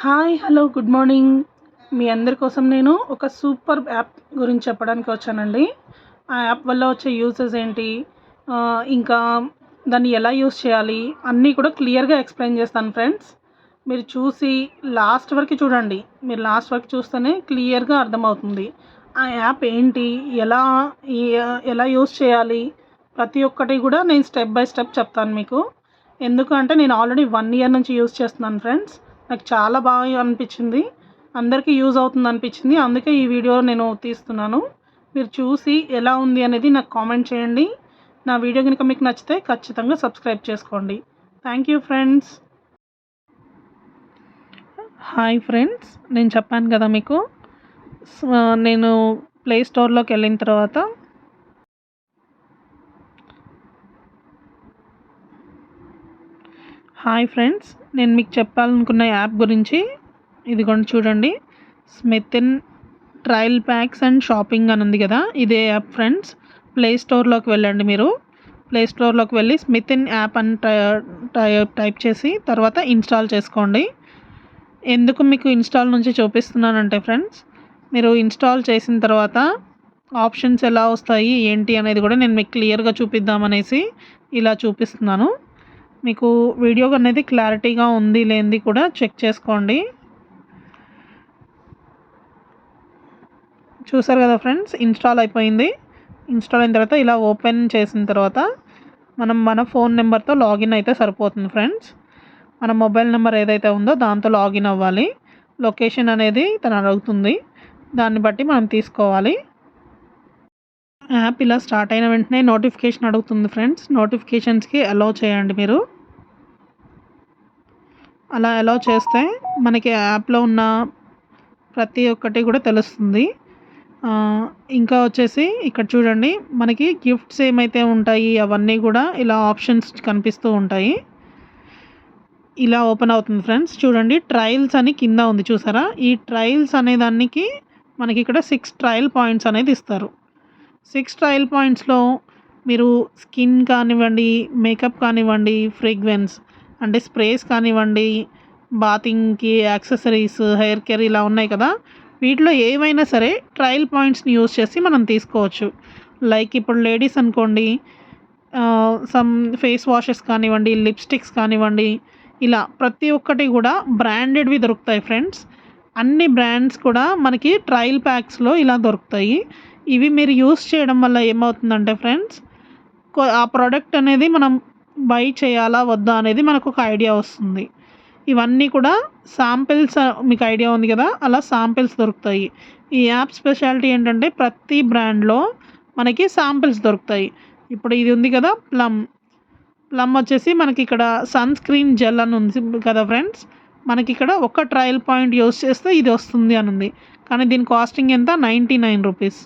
Hi hello good morning. మీ అందరి కోసం నేను ఒక సూపర్ యాప్ గురించి చెప్పడానికి వచ్చానండి. ఆ యాప్ వల్ల వచ్చే యూజెస్ ఏంటి, ఇంకా దాన్ని ఎలా యూజ్ చేయాలి అన్నీ కూడా క్లియర్గా ఎక్స్ప్లెయిన్ చేస్తాను ఫ్రెండ్స్. మీరు చూసి లాస్ట్ వరకు చూడండి. మీరు లాస్ట్ వరకు చూస్తేనే క్లియర్గా అర్థమవుతుంది ఆ యాప్ ఏంటి, ఎలా ఎలా యూజ్ చేయాలి. ప్రతి ఒక్కటి కూడా నేను స్టెప్ బై స్టెప్ చెప్తాను మీకు. ఎందుకంటే నేను ఆల్రెడీ 1 ఇయర్ నుంచి యూజ్ చేస్తున్నాను ఫ్రెండ్స్. నాకు చాలా బాగా అనిపించింది, అందరికీ యూజ్ అవుతుంది అనిపించింది. అందుకే ఈ వీడియో నేను తీస్తున్నాను. మీరు చూసి ఎలా ఉంది అనేది నాకు కామెంట్ చేయండి. నా వీడియో కనుక మీకు నచ్చితే ఖచ్చితంగా సబ్స్క్రైబ్ చేసుకోండి. Thank you friends. Hi friends, నేను చెప్పాను కదా మీకు, నేను ప్లే స్టోర్లోకి వెళ్ళిన తర్వాత హాయ్ ఫ్రెండ్స్, నేను మీకు చెప్పాలనుకున్న యాప్ గురించి ఇదిగోండి చూడండి. స్మితిన్ ట్రయల్ ప్యాక్స్ అండ్ షాపింగ్ అని ఉంది కదా, ఇదే యాప్ ఫ్రెండ్స్. ప్లే స్టోర్లోకి వెళ్ళండి. మీరు ప్లే స్టోర్లోకి వెళ్ళి స్మితిన్ యాప్ అని టైప్ చేసి తర్వాత ఇన్స్టాల్ చేసుకోండి. ఎందుకు మీకు ఇన్స్టాల్ నుంచి చూపిస్తున్నానంటే ఫ్రెండ్స్, మీరు ఇన్స్టాల్ చేసిన తర్వాత ఆప్షన్స్ ఎలా వస్తాయి ఏంటి అనేది కూడా నేను మీకు క్లియర్గా చూపిద్దామనేసి ఇలా చూపిస్తున్నాను. మీకు వీడియో అనేది క్లారిటీగా ఉంది లేనిది కూడా చెక్ చేసుకోండి. చూసారు కదా ఫ్రెండ్స్, ఇన్స్టాల్ అయిపోయింది. ఇన్స్టాల్ అయిన తర్వాత ఇలా ఓపెన్ చేసిన తర్వాత మనం మన ఫోన్ నెంబర్తో లాగిన్ అయితే సరిపోతుంది ఫ్రెండ్స్. మన మొబైల్ నెంబర్ ఏదైతే ఉందో దాంతో లాగిన్ అవ్వాలి. లొకేషన్ అనేది తను అడుగుతుంది, దాన్ని బట్టి మనం తీసుకోవాలి. యాప్ ఇలా స్టార్ట్ అయిన వెంటనే నోటిఫికేషన్ అడుగుతుంది ఫ్రెండ్స్. నోటిఫికేషన్స్కి అలౌ చేయండి. మీరు అలా అలౌ చేస్తే మనకి యాప్లో ఉన్న ప్రతి ఒక్కటి కూడా తెలుస్తుంది. ఇంకా వచ్చేసి ఇక్కడ చూడండి, మనకి గిఫ్ట్స్ ఏమైతే ఉంటాయి అవన్నీ కూడా ఇలా ఆప్షన్స్ కనిపిస్తూ ఉంటాయి. ఇలా ఓపెన్ అవుతుంది ఫ్రెండ్స్. చూడండి, ట్రయల్స్ అని కింద ఉంది చూసారా. ఈ ట్రయల్స్ అనే దానికి మనకి ఇక్కడ 6 ట్రయల్ పాయింట్స్ అనేది ఇస్తారు. 6 ట్రయల్ పాయింట్స్లో మీరు స్కిన్ కానివ్వండి, మేకప్ కానివ్వండి, ఫ్రేగ్రెన్స్ అంటే స్ప్రేస్ కానివ్వండి, బాతింగ్కి యాక్సెసరీస్, హెయిర్ కేర్ ఇలా ఉన్నాయి కదా, వీటిలో ఏవైనా సరే ట్రయల్ పాయింట్స్ని యూజ్ చేసి మనం తీసుకోవచ్చు. లైక్ ఇప్పుడు లేడీస్ అనుకోండి, సమ్ ఫేస్ వాషెస్ కానివ్వండి, లిప్స్టిక్స్ కానివ్వండి, ఇలా ప్రతి ఒక్కటి కూడా బ్రాండెడ్వి దొరుకుతాయి ఫ్రెండ్స్. అన్ని బ్రాండ్స్ కూడా మనకి ట్రయల్ ప్యాక్స్లో ఇలా దొరుకుతాయి. ఇవి మీరు యూస్ చేయడం వల్ల ఏమవుతుందంటే ఫ్రెండ్స్, ఆ ప్రోడక్ట్ అనేది మనం బై చేయాలా వద్దా అనేది మనకు ఒక ఐడియా వస్తుంది. ఇవన్నీ కూడా శాంపిల్స్, మీకు ఐడియా ఉంది కదా, అలా శాంపిల్స్ దొరుకుతాయి. ఈ యాప్ స్పెషాలిటీ ఏంటంటే ప్రతి బ్రాండ్లో మనకి శాంపిల్స్ దొరుకుతాయి. ఇప్పుడు ఇది ఉంది కదా ప్లమ్ వచ్చేసి మనకి ఇక్కడ సన్ స్క్రీన్ జెల్ అని ఉంది కదా ఫ్రెండ్స్. మనకి ఇక్కడ ఒక ట్రయల్ పాయింట్ యూస్ చేస్తే ఇది వస్తుంది అని ఉంది. కానీ దీని కాస్టింగ్ ఎంత, 99 రూపీస్.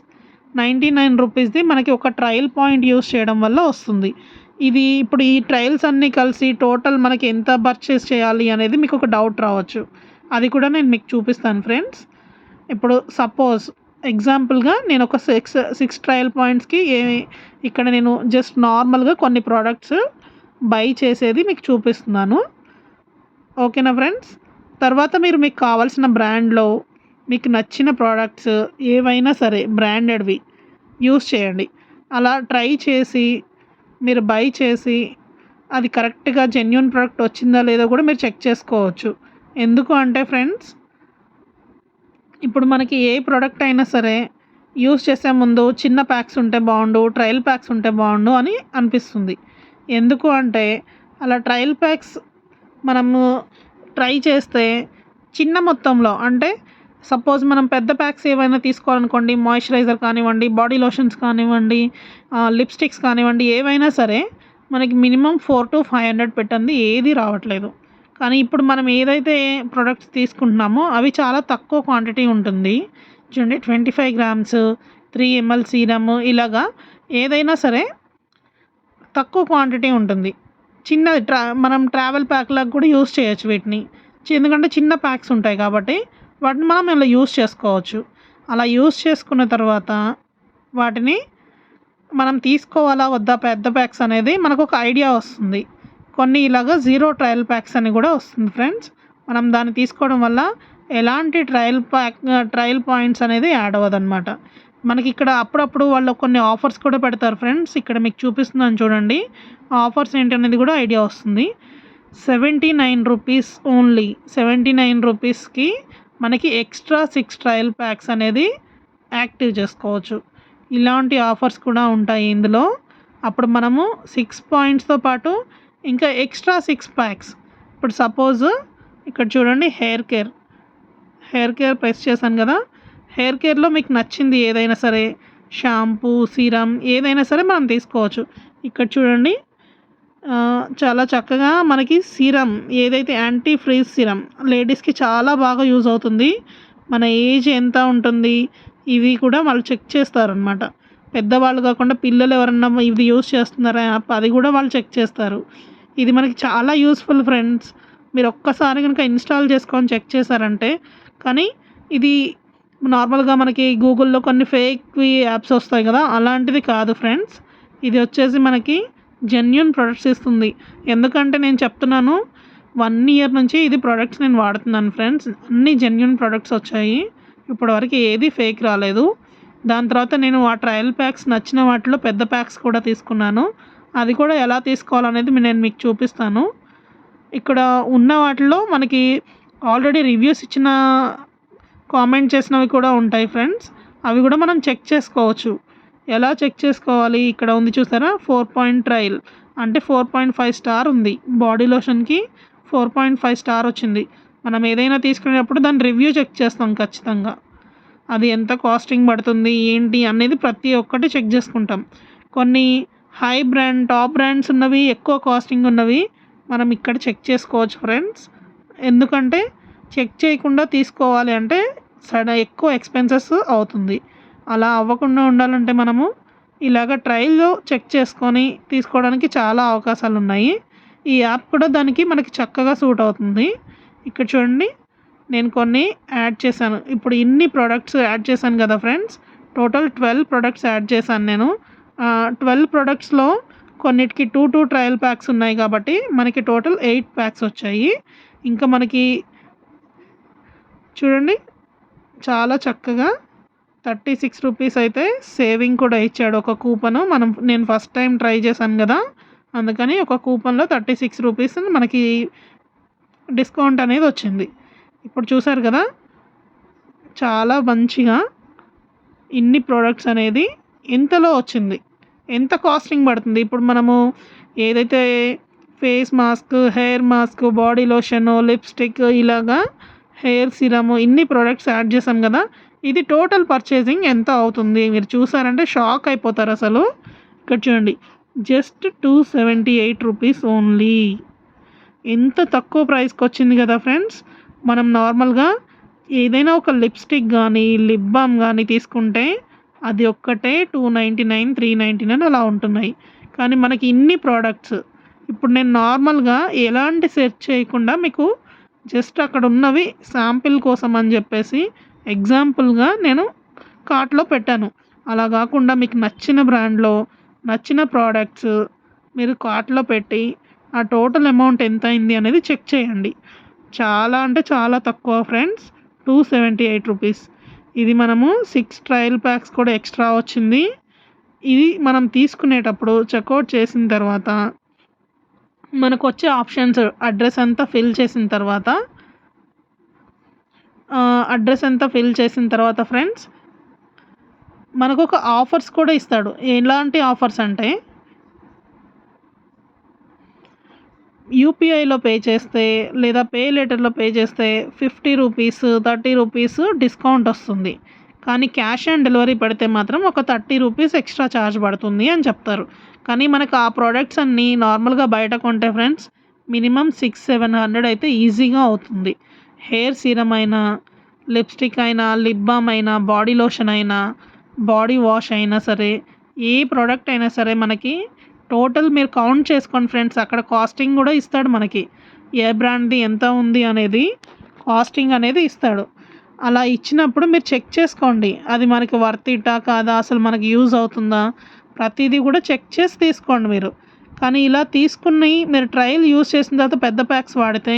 99 రూపీస్ది మనకి ఒక ట్రయల్ పాయింట్ యూస్ చేయడం వల్ల వస్తుంది. ఇది ఇప్పుడు ఈ ట్రయల్స్ అన్నీ కలిసి టోటల్ మనకి ఎంత పర్చేస్ చేయాలి అనేది మీకు ఒక డౌట్ రావచ్చు. అది కూడా నేను మీకు చూపిస్తాను ఫ్రెండ్స్. ఇప్పుడు సపోజ్ ఎగ్జాంపుల్గా నేను ఒక 6 ట్రయల్ పాయింట్స్కి ఇక్కడ నేను జస్ట్ నార్మల్గా కొన్ని ప్రోడక్ట్స్ బై చేసేది మీకు చూపిస్తున్నాను. ఓకేనా ఫ్రెండ్స్. తర్వాత మీరు మీకు కావాల్సిన బ్రాండ్లో మీకు నచ్చిన ప్రోడక్ట్స్ ఏవైనా సరే బ్రాండెడ్వి యూస్ చేయండి. అలా ట్రై చేసి మీరు బై చేసి అది కరెక్ట్గా జెన్యూన్ ప్రోడక్ట్ వచ్చిందా లేదో కూడా మీరు చెక్ చేసుకోవచ్చు. ఎందుకు అంటే ఫ్రెండ్స్, ఇప్పుడు మనకి ఏ ప్రోడక్ట్ అయినా సరే యూస్ చేసే ముందు చిన్న ప్యాక్స్ ఉంటే బాగుండు, ట్రయల్ ప్యాక్స్ ఉంటే బాగుండు అని అనిపిస్తుంది. ఎందుకు అంటే అలా ట్రయల్ ప్యాక్స్ మనము ట్రై చేస్తే చిన్న మొత్తంలో, అంటే సపోజ్ మనం పెద్ద ప్యాక్స్ ఏవైనా తీసుకోవాలనుకోండి, మాయిశ్చరైజర్ కానివ్వండి, బాడీ లోషన్స్ కానివ్వండి, లిప్స్టిక్స్ కానివ్వండి, ఏవైనా సరే మనకి మినిమం 400 to 500 పెట్టండి ఏది రావట్లేదు. కానీ ఇప్పుడు మనం ఏదైతే ప్రొడక్ట్స్ తీసుకుంటున్నామో అవి చాలా తక్కువ క్వాంటిటీ ఉంటుంది. చూడండి, 25 grams, 3 ml సీరమ్, ఇలాగా ఏదైనా సరే తక్కువ క్వాంటిటీ ఉంటుంది. చిన్నది మనం ట్రావెల్ ప్యాక్ లాగా కూడా యూస్ చేయొచ్చు వీటిని. ఎందుకంటే చిన్న ప్యాక్స్ ఉంటాయి కాబట్టి వాటిని మనం ఇలా యూస్ చేసుకోవచ్చు. అలా యూస్ చేసుకున్న తర్వాత వాటిని మనం తీసుకోవాలా వద్దా పెద్ద ప్యాక్స్ అనేది మనకు ఒక ఐడియా వస్తుంది. కొన్ని ఇలాగా 0 ట్రయల్ ప్యాక్స్ అని కూడా వస్తుంది ఫ్రెండ్స్. మనం దాన్ని తీసుకోవడం వల్ల ఎలాంటి ట్రయల్ పాయింట్స్ అనేది యాడ్ అవ్వదన్నమాట. మనకి ఇక్కడ అప్పుడప్పుడు వాళ్ళు కొన్ని ఆఫర్స్ కూడా పెడతారు ఫ్రెండ్స్. ఇక్కడ మీకు చూపిస్తున్నాను చూడండి. ఆ ఆఫర్స్ ఏంటనేది కూడా ఐడియా వస్తుంది. 79 రూపీస్ ఓన్లీ. 79 రూపీస్కి మనకి ఎక్స్ట్రా 6 ట్రయల్ ప్యాక్స్ అనేది యాక్టివ్ చేసుకోవచ్చు. ఇలాంటి ఆఫర్స్ కూడా ఉంటాయి ఇందులో. అప్పుడు మనము 6 పాయింట్స్తో పాటు ఇంకా ఎక్స్ట్రా 6 ప్యాక్స్. ఇప్పుడు సపోజ్ ఇక్కడ చూడండి, హెయిర్ కేర్ ప్రెస్ చేశాను కదా. హెయిర్ కేర్లో మీకు నచ్చింది ఏదైనా సరే, షాంపూ, సీరం ఏదైనా సరే మనం తీసుకోవచ్చు. ఇక్కడ చూడండి, చాలా చక్కగా మనకి సీరం ఏదైతే యాంటీ ఫ్రీజ్ సీరం లేడీస్కి చాలా బాగా యూజ్ అవుతుంది. మన ఏజ్ ఎంత ఉంటుంది ఇవి కూడా వాళ్ళు చెక్ చేస్తారనమాట. పెద్దవాళ్ళు కాకుండా పిల్లలు ఎవరన్నా ఇది యూజ్ చేస్తున్నారా యాప్, అది కూడా వాళ్ళు చెక్ చేస్తారు. ఇది మనకి చాలా యూస్ఫుల్ ఫ్రెండ్స్. మీరు ఒక్కసారి కనుక ఇన్స్టాల్ చేసుకొని చెక్ చేశారంటే. కానీ ఇది నార్మల్గా మనకి గూగుల్లో కొన్ని ఫేక్వి యాప్స్ వస్తాయి కదా, అలాంటిది కాదు ఫ్రెండ్స్. ఇది వచ్చేసి మనకి జెన్యూన్ ప్రొడక్ట్స్ ఇస్తుంది. ఎందుకంటే నేను చెప్తున్నాను, 1 ఇయర్ నుంచి ఇది ప్రొడక్ట్స్ నేను వాడుతున్నాను ఫ్రెండ్స్. అన్ని జెన్యూన్ ప్రొడక్ట్స్ వచ్చాయి. ఇప్పటివరకు ఏది ఫేక్ రాలేదు. దాని తర్వాత నేను ఆ ట్రయల్ ప్యాక్స్ నచ్చిన వాటిలో పెద్ద ప్యాక్స్ కూడా తీసుకున్నాను. అది కూడా ఎలా తీసుకోవాలనేది నేను మీకు చూపిస్తాను. ఇక్కడ ఉన్న వాటిలో మనకి ఆల్రెడీ రివ్యూస్ ఇచ్చిన, కామెంట్ చేసినవి కూడా ఉంటాయి ఫ్రెండ్స్. అవి కూడా మనం చెక్ చేసుకోవచ్చు. ఎలా చెక్ చేసుకోవాలి, ఇక్కడ ఉంది చూసారా, 4 పాయింట్ ట్రయల్ అంటే 4.5 స్టార్ ఉంది. బాడీ లోషన్కి 4.5 స్టార్ వచ్చింది. మనం ఏదైనా తీసుకునేటప్పుడు దాని రివ్యూ చెక్ చేస్తాం ఖచ్చితంగా. అది ఎంత కాస్టింగ్ పడుతుంది ఏంటి అనేది ప్రతి ఒక్కటి చెక్ చేసుకుంటాం. కొన్ని హై బ్రాండ్, టాప్ బ్రాండ్స్ ఉన్నవి, ఎక్కువ కాస్టింగ్ ఉన్నవి మనం ఇక్కడ చెక్ చేసుకోవచ్చు ఫ్రెండ్స్. ఎందుకంటే చెక్ చేయకుండా తీసుకోవాలి అంటే ఎక్కువ ఎక్స్పెన్సెస్ అవుతుంది. అలా అవ్వకుండా ఉండాలంటే మనము ఇలాగ ట్రయల్లో చెక్ చేసుకొని తీసుకోవడానికి చాలా అవకాశాలు ఉన్నాయి. ఈ యాప్ కూడా దానికి మనకి చక్కగా సూట్ అవుతుంది. ఇక్కడ చూడండి, నేను కొన్ని యాడ్ చేశాను. ఇప్పుడు ఇన్ని ప్రోడక్ట్స్ యాడ్ చేశాను కదా ఫ్రెండ్స్. టోటల్ 12 ప్రోడక్ట్స్ యాడ్ చేశాను నేను. 12 ప్రోడక్ట్స్లో కొన్నిటికి 2 ట్రయల్ ప్యాక్స్ ఉన్నాయి కాబట్టి మనకి టోటల్ 8 ప్యాక్స్ వచ్చాయి. ఇంకా మనకి చూడండి, చాలా చక్కగా 36 రూపీస్ అయితే సేవింగ్ కూడా ఇచ్చాడు. ఒక కూపను నేను ఫస్ట్ టైం ట్రై చేశాను కదా, అందుకని ఒక కూపన్లో 36 రూపీస్ మనకి డిస్కౌంట్ అనేది వచ్చింది. ఇప్పుడు చూసారు కదా, చాలా మంచిగా ఇన్ని ప్రోడక్ట్స్ అనేది ఎంతలో వచ్చింది, ఎంత కాస్టింగ్ పడుతుంది. ఇప్పుడు మనము ఏదైతే face mask, hair mask, body lotion, lipstick, ఇలాగా హెయిర్ సిరము, ఇన్ని ప్రోడక్ట్స్ యాడ్ చేసాం కదా. ఇది టోటల్ పర్చేసింగ్ ఎంత అవుతుంది మీరు చూసారంటే షాక్ అయిపోతారు అసలు. ఇక్కడ చూడండి, జస్ట్ 278 రూపీస్ ఓన్లీ. ఎంత తక్కువ ప్రైస్కి వచ్చింది కదా ఫ్రెండ్స్. మనం నార్మల్గా ఏదైనా ఒక లిప్స్టిక్ కానీ, లిప్ బామ్ కానీ తీసుకుంటే అది ఒక్కటే 299, 399 అలా ఉంటున్నాయి. కానీ మనకి ఇన్ని ప్రోడక్ట్స్ ఇప్పుడు నేను నార్మల్గా ఎలాంటి సెర్చ్ చేయకుండా మీకు జస్ట్ అక్కడ ఉన్నవి శాంపిల్ కోసం అని చెప్పేసి ఎగ్జాంపుల్గా నేను కార్ట్లో పెట్టాను. అలా కాకుండా మీకు నచ్చిన బ్రాండ్లో నచ్చిన ప్రోడక్ట్స్ మీరు కార్ట్లో పెట్టి ఆ టోటల్ అమౌంట్ ఎంత అయింది అనేది చెక్ చేయండి. చాలా అంటే చాలా తక్కువ ఫ్రెండ్స్, 278 రూపీస్. ఇది మనము 6 ట్రయల్ ప్యాక్స్ కూడా ఎక్స్ట్రా వచ్చింది. ఇది మనం తీసుకునేటప్పుడు చెక్అవుట్ చేసిన తర్వాత మనకు వచ్చే ఆప్షన్స్, అడ్రస్ అంతా ఫిల్ చేసిన తర్వాత ఫ్రెండ్స్ మనకు ఒక ఆఫర్స్ కూడా ఇస్తాడు. ఎలాంటి ఆఫర్స్ అంటే యూపీఐలో పే చేస్తే లేదా పే లెటర్లో పే చేస్తే 50 రూపీస్, 30 రూపీస్ డిస్కౌంట్ వస్తుంది. కానీ క్యాష్ ఆన్ డెలివరీ పెడితే మాత్రం ఒక 30 రూపీస్ ఎక్స్ట్రా ఛార్జ్ పడుతుంది అని చెప్తారు. కానీ మనకు ఆ ప్రోడక్ట్స్ అన్నీ నార్మల్గా బయట కొంటే ఫ్రెండ్స్ మినిమం 600-700 అయితే ఈజీగా అవుతుంది. హెయిర్ సీరం అయినా, లిప్స్టిక్ అయినా, లిప్ బామ్ అయినా, బాడీ లోషన్ అయినా, బాడీ వాష్ అయినా సరే, ఏ ప్రోడక్ట్ అయినా సరే మనకి టోటల్ మీరు కౌంట్ చేసుకోండి ఫ్రెండ్స్. అక్కడ కాస్టింగ్ కూడా ఇస్తాడు మనకి, ఏ బ్రాండ్ది ఎంత ఉంది అనేది కాస్టింగ్ అనేది ఇస్తాడు. అలా ఇచ్చినప్పుడు మీరు చెక్ చేసుకోండి, అది మనకి వర్త్ ఇటా కాదా, అసలు మనకి యూజ్ అవుతుందా, ప్రతిదీ కూడా చెక్ చేసి తీసుకోండి మీరు. కానీ ఇలా తీసుకుని మీరు ట్రయల్ యూజ్ చేసిన తర్వాత పెద్ద ప్యాక్స్ వాడితే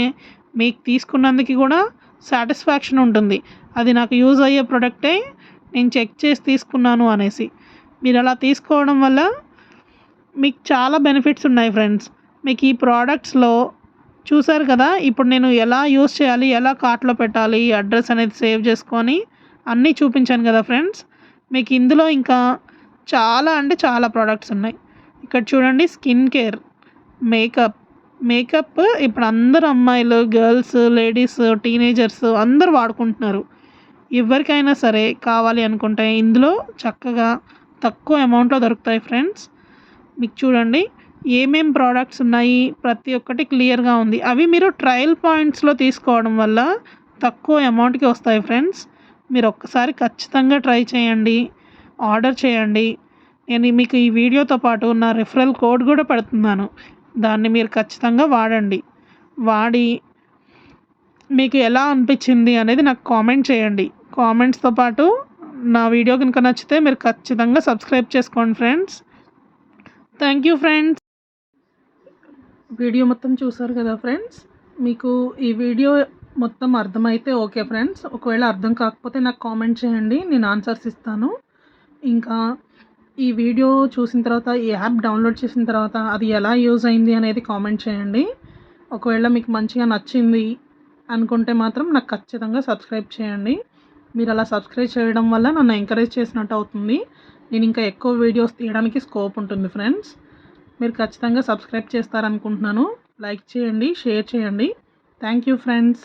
మీకు తీసుకున్నందుకు కూడా సాటిస్ఫాక్షన్ ఉంటుంది. అది నాకు యూజ్ అయ్యే ప్రొడక్టే, నేను చెక్ చేసి తీసుకున్నాను అనేసి. మీరు అలా తీసుకోవడం వల్ల మీకు చాలా బెనిఫిట్స్ ఉన్నాయి ఫ్రెండ్స్. మీకు ఈ ప్రోడక్ట్స్‌లో చూసారు కదా! ఇప్పుడు నేను ఎలా యూజ్ చేయాలి, ఎలా కార్ట్‌లో పెట్టాలి, అడ్రస్ అనేది సేవ్ చేసుకొని అన్నీ చూపించాను కదా ఫ్రెండ్స్. మీకు ఇందులో ఇంకా చాలా అంటే చాలా ప్రోడక్ట్స్ ఉన్నాయి. ఇక్కడ చూడండి స్కిన్ కేర్, మేకప్ ఇప్పుడు అందరు అమ్మాయిలు, గర్ల్స్, లేడీస్, టీనేజర్స్ అందరూ వాడుకుంటున్నారు. ఎవరికైనా సరే కావాలి అనుకుంటే ఇందులో చక్కగా తక్కువ అమౌంట్‌లో దొరుకుతాయి ఫ్రెండ్స్. మీకు చూడండి ఏమేం ప్రోడక్ట్స్ ఉన్నాయి ప్రతి ఒక్కటి క్లియర్‌గా ఉంది. అవి మీరు ట్రయల్ పాయింట్స్‌లో తీసుకోవడం వల్ల తక్కువ అమౌంట్‌కి వస్తాయి ఫ్రెండ్స్. మీరు ఒక్కసారి ఖచ్చితంగా ట్రై చేయండి, ఆర్డర్ చేయండి. నేను మీకు ఈ వీడియోతో పాటు నా రిఫరల్ కోడ్ కూడా పెడుతున్నాను. దాన్ని మీరు ఖచ్చితంగా వాడండి. వాడి మీకు ఎలా అనిపించింది అనేది నాకు కామెంట్ చేయండి. కామెంట్స్‌తో పాటు నా వీడియో కనుక నచ్చితే మీరు ఖచ్చితంగా సబ్స్క్రైబ్ చేసుకోండి friends. Thank you friends. Video మొత్తం చూసారు కదా ఫ్రెండ్స్. మీకు ఈ వీడియో మొత్తం అర్థమైతే ఓకే ఫ్రెండ్స్. ఒకవేళ అర్థం కాకపోతే నాకు కామెంట్ చేయండి, నేను ఆన్సర్స్ ఇస్తాను. ఇంకా ఈ వీడియో చూసిన తర్వాత, ఈ యాప్ డౌన్లోడ్ చేసిన తర్వాత అది ఎలా యూజ్ అయింది అనేది కామెంట్ చేయండి. ఒకవేళ మీకు మంచిగా నచ్చింది అనుకుంటే మాత్రం నాకు ఖచ్చితంగా సబ్స్క్రైబ్ చేయండి. మీరు అలా సబ్స్క్రైబ్ చేయడం వల్ల నన్ను ఎంకరేజ్ చేసినట్టు అవుతుంది. నేను ఇంకా ఎక్కువ వీడియోస్ తీయడానికి స్కోప్ ఉంటుంది ఫ్రెండ్స్. మీరు ఖచ్చితంగా సబ్స్క్రైబ్ చేస్తారనుకుంటున్నాను. లైక్ చేయండి, షేర్ చేయండి. Thank you friends.